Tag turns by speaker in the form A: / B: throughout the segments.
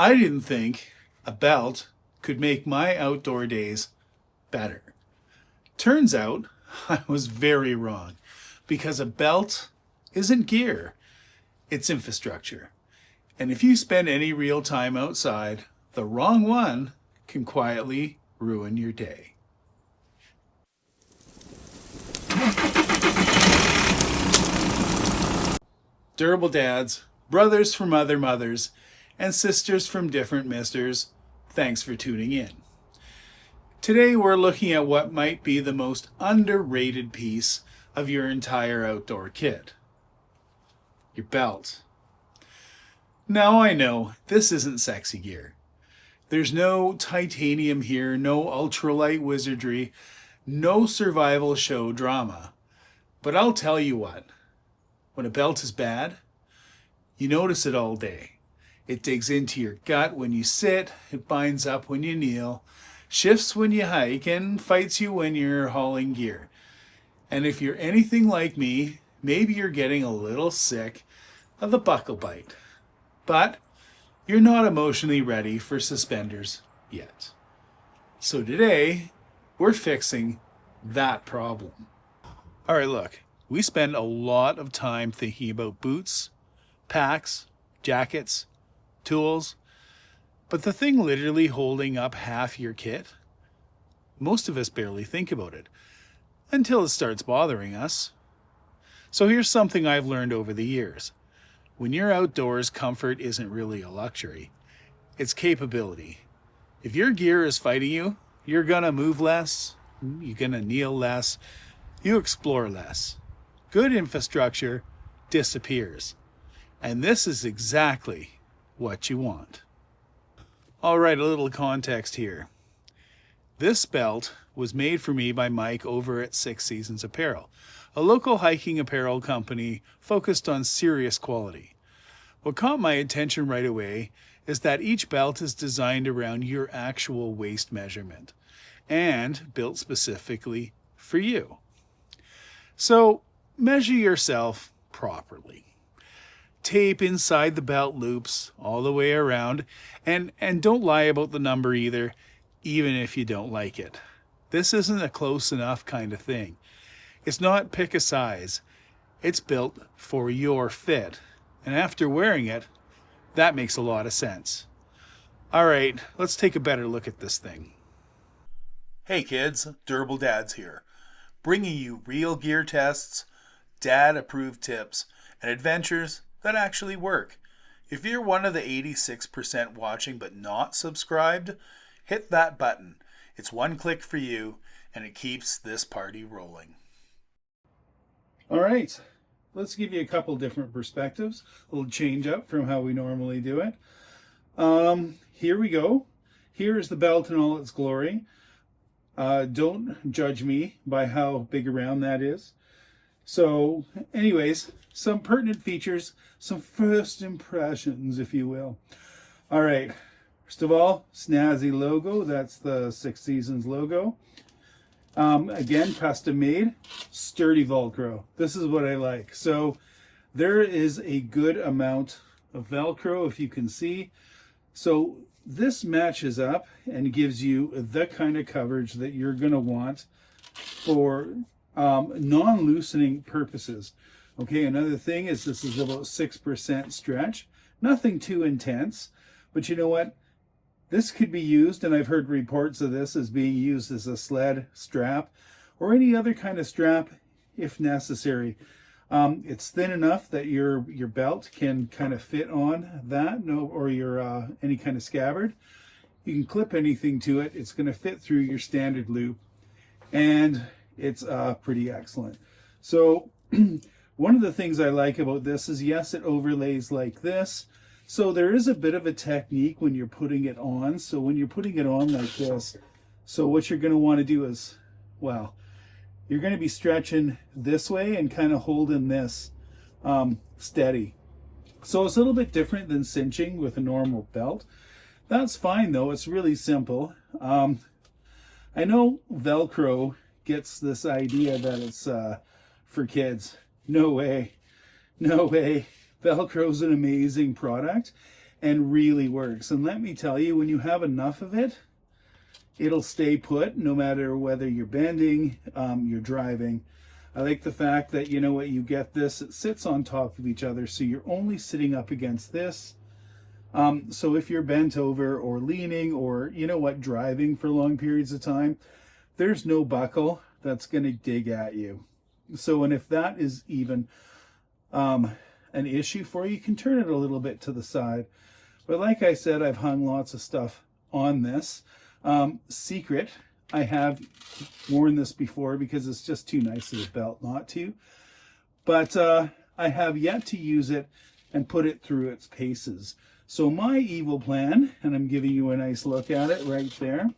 A: I didn't think a belt could make my outdoor days better. Turns out I was very wrong, because a belt isn't gear, it's infrastructure. And if you spend any real time outside, the wrong one can quietly ruin your day. Durable dads, brothers from other mothers, and sisters from different misters, thanks for tuning in. Today we're looking at what might be the most underrated piece of your entire outdoor kit. Your belt. Now I know this isn't sexy gear. There's no titanium here, no ultralight wizardry, no survival show drama. But I'll tell you what, when a belt is bad, you notice it all day. It digs into your gut when you sit, it binds up when you kneel, shifts when you hike, and fights you when you're hauling gear. And if you're anything like me, maybe you're getting a little sick of the buckle bite. But you're not emotionally ready for suspenders yet. So today, we're fixing that problem. All right, look, we spend a lot of time thinking about boots, packs, jackets, tools, but the thing literally holding up half your kit, most of us barely think about it until it starts bothering us. So here's something I've learned over the years. When you're outdoors, comfort isn't really a luxury. It's capability. If your gear is fighting you, you're gonna move less, you're gonna kneel less, you explore less. Good infrastructure disappears. And this is exactly what you want. All right, a little context here. This belt was made for me by Mike over at Seasons Apparel, a local hiking apparel company focused on serious quality. What caught my attention right away is that each belt is designed around your actual waist measurement and built specifically for you. So measure yourself properly. Tape inside the belt loops all the way around, and don't lie about the number either, even if you don't like it. This isn't a close enough kind of thing. It's not pick a size. It's built for your fit. And after wearing it, that makes a lot of sense. All right, let's take a better look at this thing. Hey kids, Durable Dads here, bringing you real gear tests, dad-approved tips, and adventures that actually work. If you're one of the 86% watching but not subscribed, hit that button. It's one click for you, and it keeps this party rolling. All right, let's give you a couple different perspectives, a little change up from how we normally do it. Here we go. Here is the belt in all its glory. Don't judge me by how big around that is. So anyways, some pertinent features, some first impressions, if you will. All right, first of all, snazzy logo. That's the Six Seasons logo. Again, custom made, sturdy Velcro. This is what I like. So there is a good amount of Velcro, if you can see. So this matches up and gives you the kind of coverage that you're going to want for non-loosening purposes. Okay, another thing is this is about 6% stretch. Nothing too intense, but you know what? This could be used, and I've heard reports of this as being used as a sled strap or any other kind of strap if necessary. It's thin enough that your belt can kind of fit on that, or your any kind of scabbard. You can clip anything to it. It's going to fit through your standard loop, and it's pretty excellent. So one of the things I like about this is, yes, it overlays like this. So there is a bit of a technique when you're putting it on. So when you're putting it on like this, so what you're going to want to do is, well, you're going to be stretching this way and kind of holding this steady. So it's a little bit different than cinching with a normal belt. That's fine though, it's really simple. I know Velcro gets this idea that it's for kids. No way, no way. Velcro is an amazing product, and really works. And let me tell you, when you have enough of it, it'll stay put no matter whether you're bending, you're driving. I like the fact that, you know what, you get this, it sits on top of each other, so you're only sitting up against this. So if you're bent over or leaning or, you know what, driving for long periods of time, there's no buckle that's going to dig at you. So, and if that is even an issue for you, you can turn it a little bit to the side. But like I said, I've hung lots of stuff on this. Secret, I have worn this before because it's just too nice of a belt not to. But I have yet to use it and put it through its paces. So my evil plan, and I'm giving you a nice look at it right there,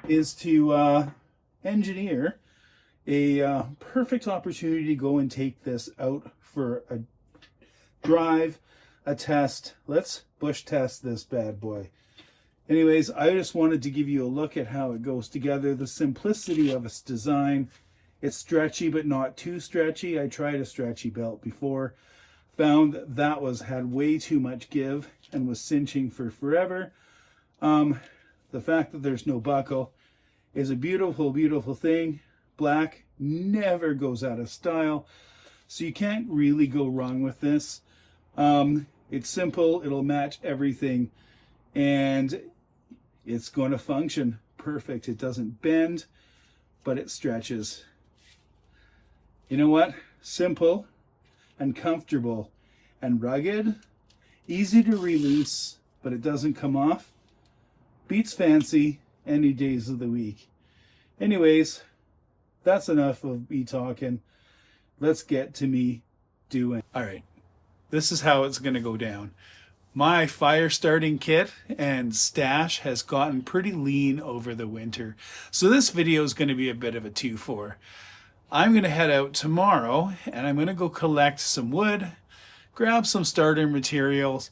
A: is to engineer a perfect opportunity to go and take this out for a drive, a test. Let's bush test this bad boy. Anyways, I just wanted to give you a look at how it goes together, the simplicity of its design. It's stretchy, but not too stretchy. I tried a stretchy belt before, found that had way too much give and was cinching for forever. The fact that there's no buckle is a beautiful, beautiful thing. Black never goes out of style, so you can't really go wrong with this. It's simple, it'll match everything, and it's going to function perfect. It doesn't bend, but it stretches. You know what? Simple and comfortable and rugged, easy to release, but it doesn't come off. Beats fancy any days of the week. Anyways, that's enough of me talking. Let's get to me doing. All right, this is how it's going to go down. My fire starting kit and stash has gotten pretty lean over the winter, so this video is going to be a bit of a 2-for. I'm going to head out tomorrow and I'm going to go collect some wood, grab some starter materials,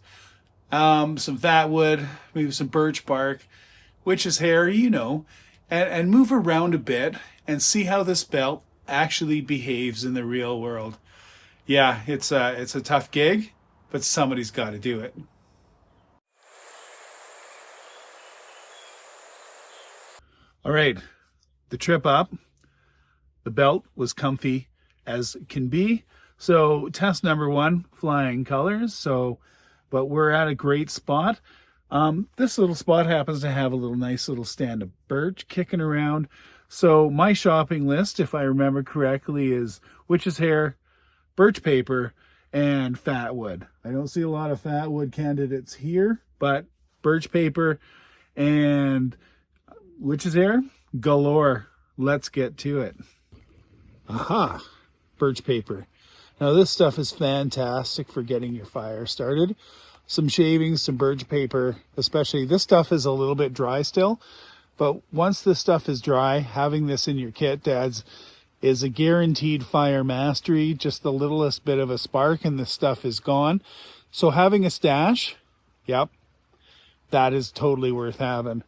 A: some fat wood, maybe some birch bark, witch's hair, you know, and move around a bit and see how this belt actually behaves in the real world. Yeah, it's a tough gig, but somebody's got to do it. All right, the trip up, the belt was comfy as can be. So test number 1, flying colors. But we're at a great spot. This little spot happens to have a nice little stand of birch kicking around. So my shopping list, if I remember correctly, is witch's hair, birch paper, and fat wood. I don't see a lot of fat wood candidates here, but birch paper and witch's hair galore. Let's get to it. Aha, birch paper. Now this stuff is fantastic for getting your fire started. Some shavings, some birch paper, especially this stuff is a little bit dry still, but once this stuff is dry, having this in your kit, dads, is a guaranteed fire mastery. Just the littlest bit of a spark and this stuff is gone. So having a stash, yep, that is totally worth having.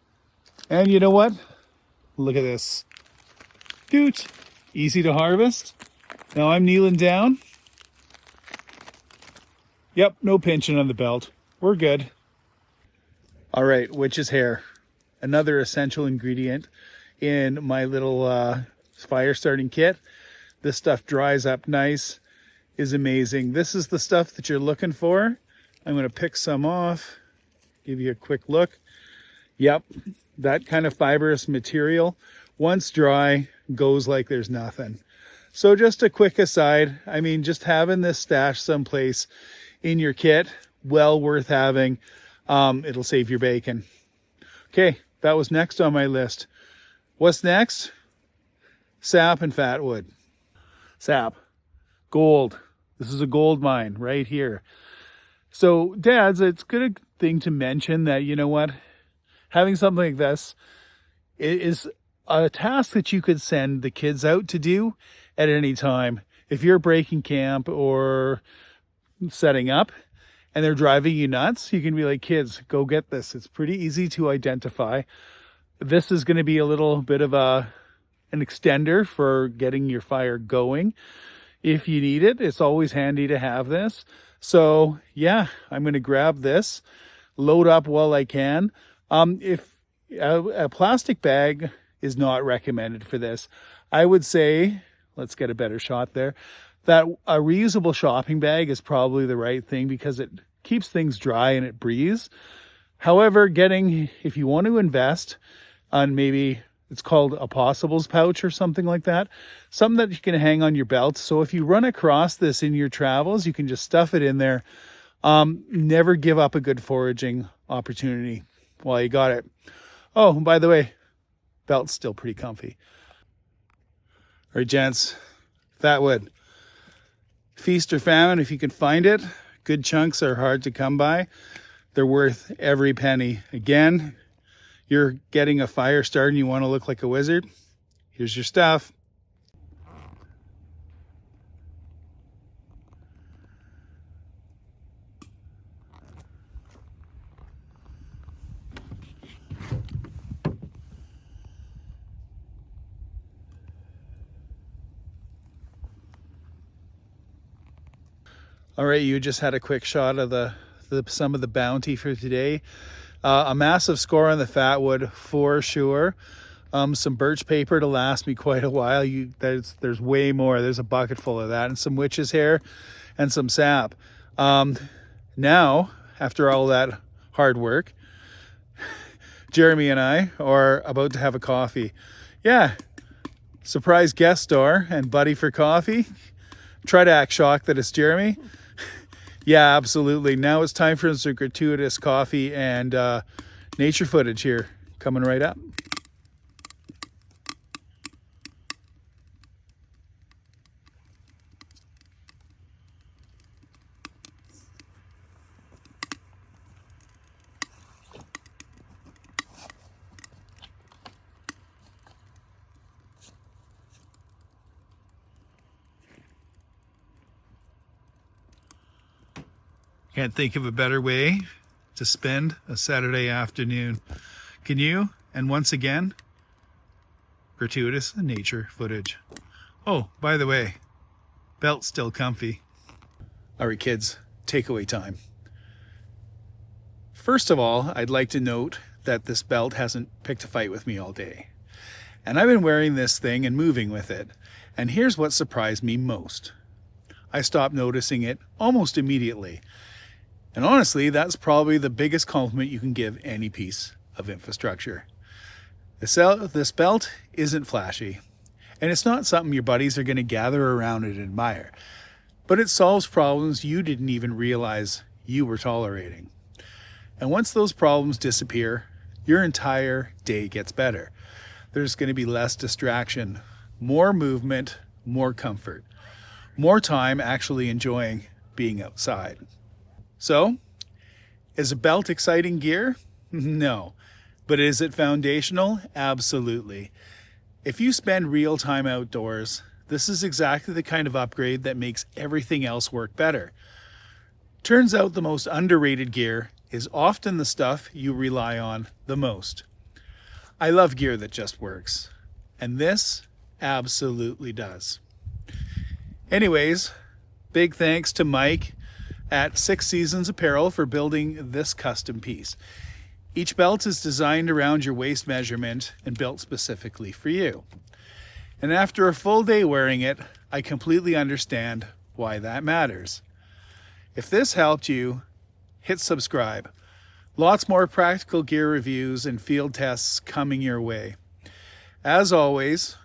A: And you know what? Look at this. Dude, easy to harvest. Now I'm kneeling down. Yep, no pinching on the belt. We're good. All right, witch's hair. Another essential ingredient in my little fire starting kit. This stuff dries up nice, is amazing. This is the stuff that you're looking for. I'm going to pick some off, give you a quick look. Yep, that kind of fibrous material, once dry, goes like there's nothing. So just a quick aside, I mean, just having this stash someplace in your kit, well worth having. It'll save your bacon. Okay, that was next on my list. What's next? Sap and fat wood. Sap, gold. This is a gold mine right here. So dads, it's a good thing to mention that, you know what, having something like this is a task that you could send the kids out to do at any time. If you're breaking camp or setting up and they're driving you nuts, you can be like, kids, go get this. It's pretty easy to identify. This is going to be a little bit of an extender for getting your fire going. If you need it, it's always handy to have this. So yeah, I'm going to grab this. load up while I can. If a plastic bag is not recommended for this, I would say, let's get a better shot there, that a reusable shopping bag is probably the right thing because it keeps things dry and it breathes. However, if you want to invest on, maybe it's called a possibles pouch or something like that, something that you can hang on your belt. So if you run across this in your travels, you can just stuff it in there. Never give up a good foraging opportunity while you got it. Oh, and by the way, belt's still pretty comfy. All right, gents, fat wood. Feast or famine if you can find it. Good chunks are hard to come by. They're worth every penny. Again, you're getting a fire started and you want to look like a wizard. Here's your stuff. All right, you just had a quick shot of some of the bounty for today. A massive score on the fat wood for sure. Some birch paper to last me quite a while. There's way more. There's a bucket full of that, and some witch's hair and some sap. Now, after all that hard work, Jeremy and I are about to have a coffee. Yeah, surprise guest star and buddy for coffee. Try to act shocked that it's Jeremy. Yeah, absolutely. Now it's time for some gratuitous coffee and nature footage here coming right up. Can't think of a better way to spend a Saturday afternoon. Can you? And once again, gratuitous nature footage. Oh, by the way, belt's still comfy. All right, kids, takeaway time. First of all, I'd like to note that this belt hasn't picked a fight with me all day. And I've been wearing this thing and moving with it. And here's what surprised me most. I stopped noticing it almost immediately. And honestly, that's probably the biggest compliment you can give any piece of infrastructure. This belt isn't flashy, and it's not something your buddies are going to gather around and admire, but it solves problems you didn't even realize you were tolerating. And once those problems disappear, your entire day gets better. There's going to be less distraction, more movement, more comfort, more time actually enjoying being outside. So, is a belt exciting gear? No. But is it foundational? Absolutely. If you spend real time outdoors, this is exactly the kind of upgrade that makes everything else work better. Turns out the most underrated gear is often the stuff you rely on the most. I love gear that just works, and this absolutely does. Anyways, big thanks to Mike at Seasons Apparel for building this custom piece. Each belt is designed around your waist measurement and built specifically for you. And after a full day wearing it, I completely understand why that matters. If this helped you, hit subscribe. Lots more practical gear reviews and field tests coming your way. As always,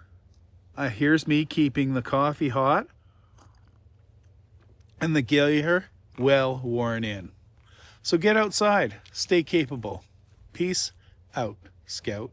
A: here's me keeping the coffee hot and the gear well worn in. So get outside, stay capable. Peace out, Scout.